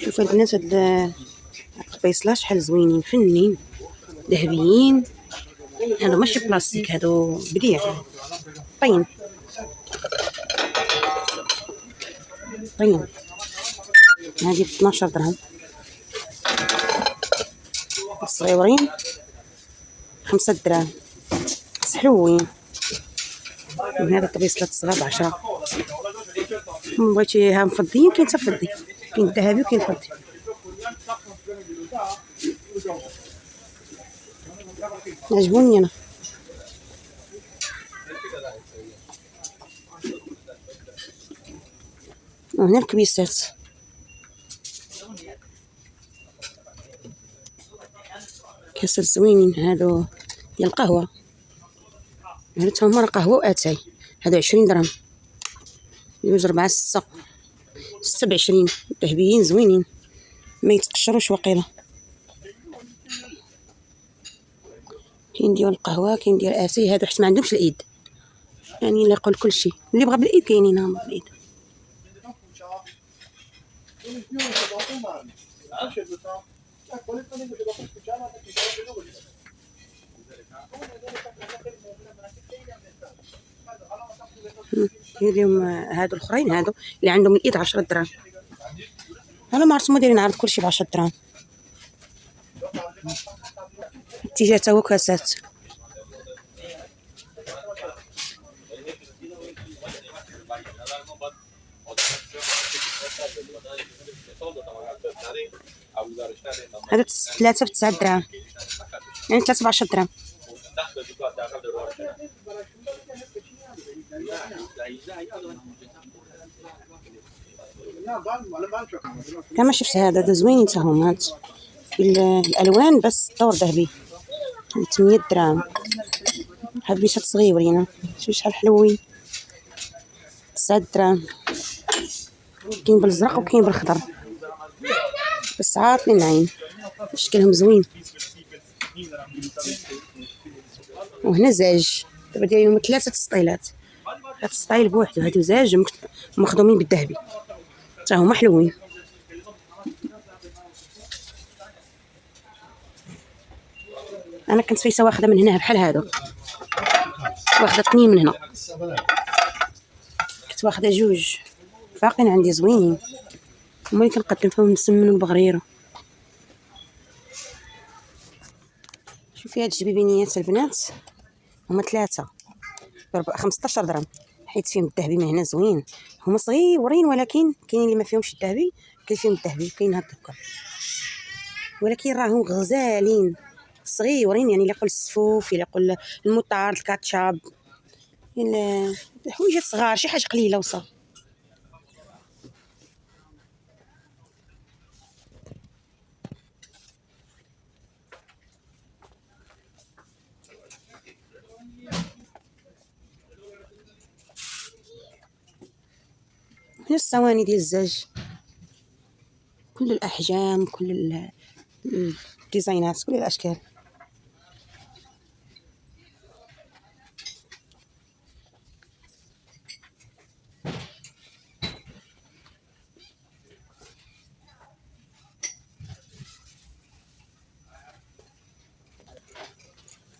شوفوا البنات هاد القبيصلات شحال زوينين فنين ذهبيين. هادو ماشي بلاستيك، هادو بديع طين طين. هادي ب 12 درهم. الصغيورين 5 دراهم. حلوين. هذا القبيصلات الصغار 10. بغيتيها مفضيين كاين حتى فضي، كاين الذهبي وكاين الفضي. عجبوني انا. وهنا الكبيسات كاسات زوينين. هادو ديال القهوه، هادو هما قهوه واتاي. هادو 20 درهم. يوز 4 6 26 ذهبيين زوينين ما يتقشروش وقيله. كاين ديال القهوه كاين ديال اتاي. هادو حيت ما عندهمش الايد، يعني اللي يقول كلشي اللي بغى بالايد كاينين هما بالايد. اليوم هادو الاخرين هادو اللي عندهم الايد 10 دراهم. انا ما عرفت هما دايرين عرض كلشي ب 10 دراهم. تيجي حتى هو كاسات. هادو 3 ب 9 دراهم، يعني 3 ب 10 دراهم. كما شفت هذا زوينين حتى هما. الالوان بس دور ذهبي 8 دراهم. هاد بيشات صغيورين شوف شحال حلوين 9 دراهم. كاين بالازرق وكاين بالخضر بس عاطلين العين، شكلهم زوين. وهنا زاج دابا دايرين 3 سطيلات. هاد السطايل بوحدو، هادو زاج مخدومين بالذهبي حتى هما حلوين. انا كنت فايسه واخده من هنا بحال هادو، واخده 2 من هنا، كنت واخده 2 باقيين عندي زوينين. هما اللي كنقدم فيهم مسمن وبغريره. شوفي هاد الجبيبينيات البنات هما 3 ب 15 درهم، حيت فيهم الذهبي من هنا زوين. هما صغيورين ولكن كاينين اللي ما فيهمش الذهبي، كاين فيهم الذهبي كاين هكا، ولكن راهم غزالين صغيورين. يعني اللي يقول السفوف، اللي يقول المطار، الكاتشاب، حويجات صغار، شي حاجه قليله وصافي. هنا الصواني ديال الزاج، كل الاحجام، كل الديزاينات، كل الاشكال.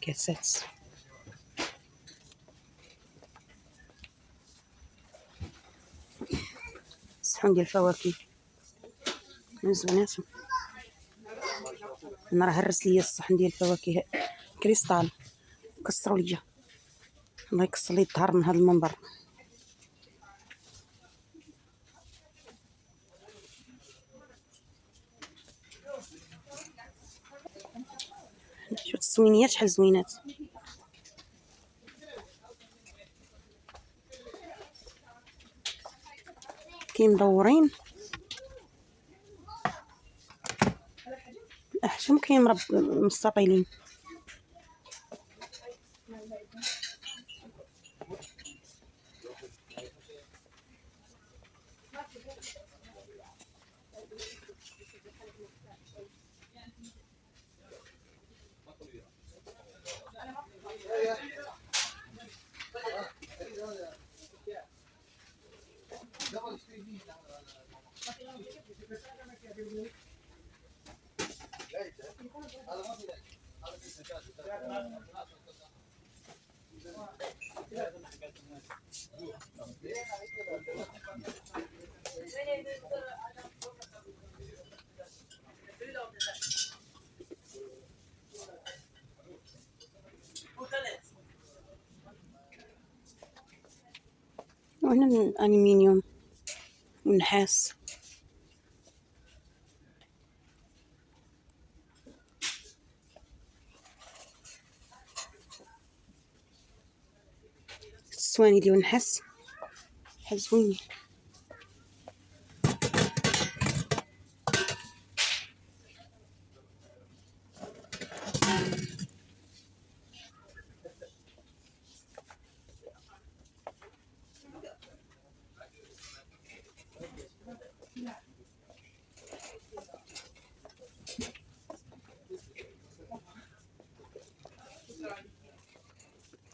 كاسات صحون ديال الفواكه زوينات. انا راه هرس ليا الصحن ديال الفواكه كريستال، كسروا ليا، الله يكسر لي الظهر من هذا المنبر. شوف السوينيات شحال زوينات. كاين مدورين الاحجام، كاين مستطيلين. وهنا الألمنيوم والنحاس. الصواني ديال النحاس بحال زوينين.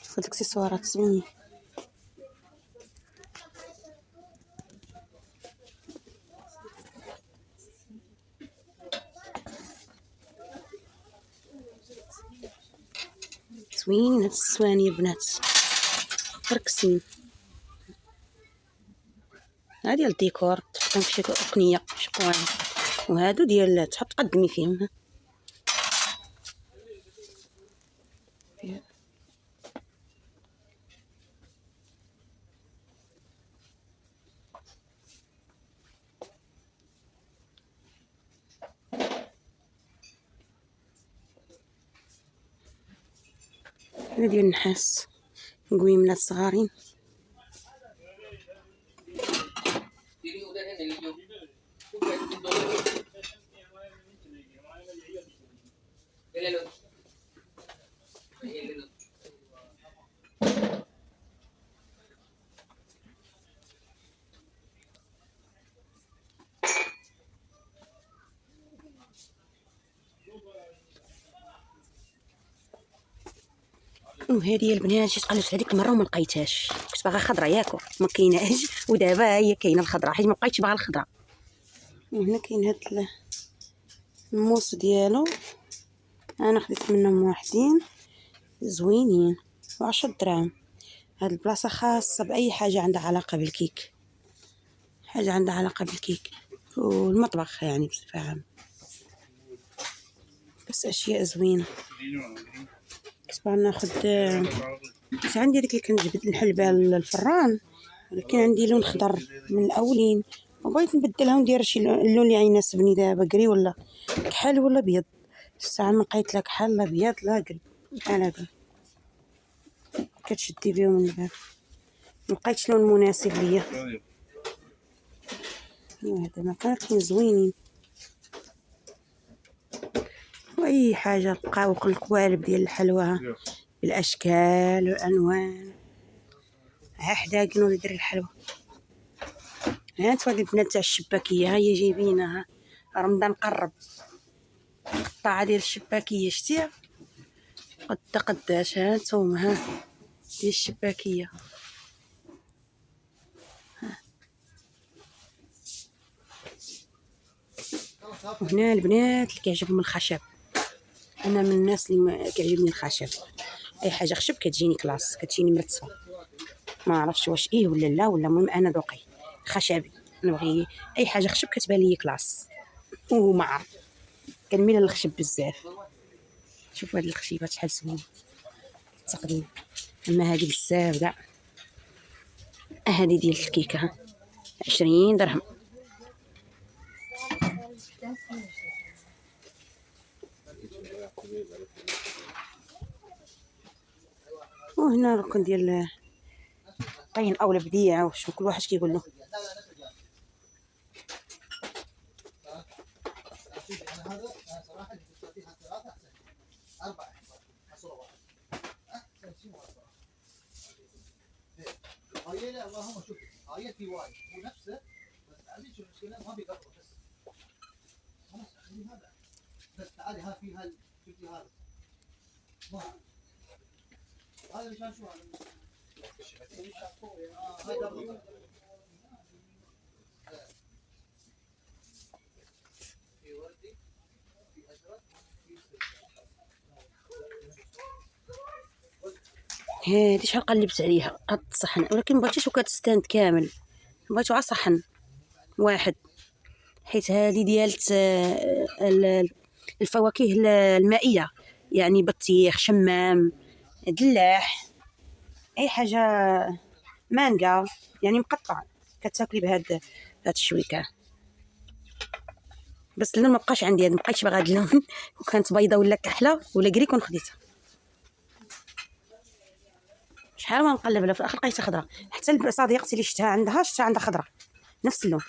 شوفوا الاكسسوارات زوينين. زوينين هاد الصواني البنات فركسين. ها ديال الديكور تحطهم في شي ركنيه شي قوالب، وهادو ديال تحط تقدمي فيهم. هذا ديال النحاس قويملات صغارين. وهذه البنات جيت قلبت هذيك المره وما لقيتهاش، كنت باغا خضره ياكو ما كايناش، ودابا هي كاينه الخضره حيت ما بقيتش باغا الخضره. وهنا كاين هاد الموس ديالو، انا خديت منهم واحدين زوينين ب10 دراهم. هاد البلاصه خاصه باي حاجه عندها علاقه بالكيك، حاجه عندها علاقه بالكيك والمطبخ يعني بصفه عامه، بس اشياء زوينه. كنت باغا ناخد، بس عندي ديك اللي كنجبد نحل بها الفران، ولكن عندي لون خضر من الاولين وبغيت نبدلها وندير شي اللون اللي يناسبني دابا، قري ولا كحل ولا ابيض. الساعه ما لقيت لا كحل لا ابيض لا قري، بحال هكا كتشدي بهم من الباب، ما لقيتش لون مناسب ليا. ايوا هذا ما كانوا زوينين، واي حاجه بقاو القوالب ديال الحلوى بالاشكال والالوان. ها حداقن ولا دير الحلوى. ها انتوا هاد البنات تاع الشباكيه ها هي جايبينها، رمضان قرب. القطاعه ديال الشباكيه شتيها قداش، ها انتوما ها ديال الشباكيه. وهنا البنات اللي كيعجبهم الخشب، انا من الناس اللي ما كيعجبني الخشب، اي حاجه خشب كتجيني كلاس، كتجيني مرتبه، ما عرفتش واش ايه ولا لا، ولا المهم انا ذوقي خشبي، نبغي اي حاجه خشب كتبان لي كلاس، وما عرف كنميل للخشب بزاف. شوفوا هاد الخشيبات شحال زوينه تقديم، اما هادي بزاف كاع. هادي ديال الكيكه 20 درهم. وهنا الركن ديال طين او البديعه، واش كل واحد كيقول له. اللهم شوف هاي في وايد مو نفسه، بس عندي شو المشكله ما بيقطع بس خلاص عندي هذا، بس تعالي ها في هال شوفي هذا ما هذا مشان شو هذا هاي هادي شحال قلبت عليها هاد الصحن، ولكن مبغيتش وكاد ستاند كامل، بغيتو غير صحن واحد، حيت هادي ديالت الفواكه المائية، يعني بطيخ، شمام، دلاح، اي حاجه، مانجا، يعني مقطع كتاكلي بهاد الشويكه. بس اللون مبقاش عندي، هاد مبقيتش باغا هاد اللون وكانت بيضه ولا كحله ولا كري كون خديتها. شحال ما نقلب لها في الاخر لقيتها خضراء، حتى الصديقتي اللي شفتها عندها خضراء نفس اللون.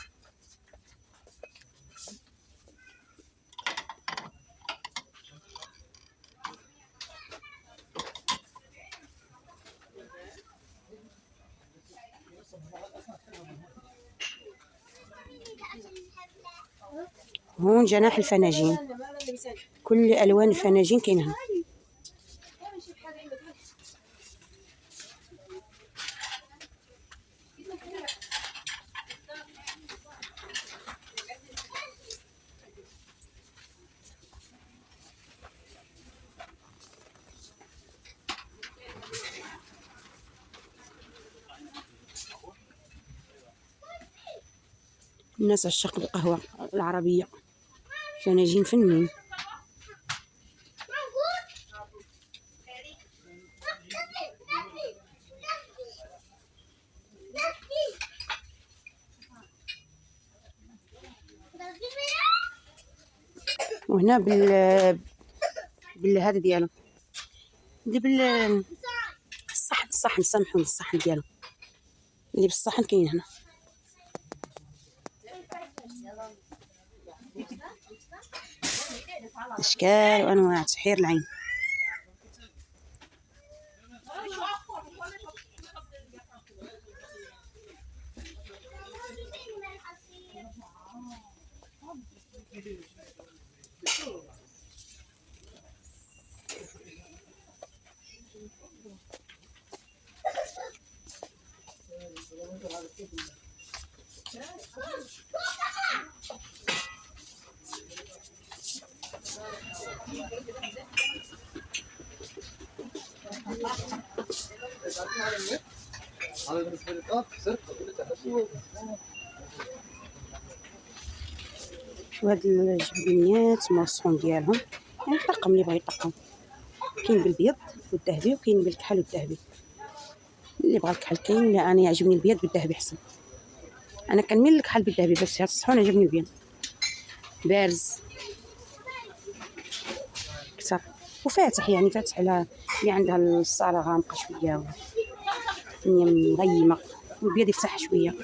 هون جناح الفناجين، كل الوان الفناجين كاينه. الناس عشاق القهوه العربيه، فناجين فنين. وهنا هذا ديالو، اللي الصحن سامحوني، الصحن ديالو اللي بالصحن كاين هنا. اشكال وانواع تحير العين. شو هاد الجبنيات موصون ديالهم، يعني الطقم اللي بغا يطقم، كاين بالبيض والذهبي وكاين بالكحل والذهبي. اللي بغا الكحل كاين، لا انا يعجبني البيض بالذهبي احسن. انا كنميل للكحل بالذهبي، بس هاد الصحون عجبني البيض بارز كثر وفاتح، يعني فاتح على اللي عندها الصاله غامقه شويه والدنيا مغيمه، والبيض يفتح شويه.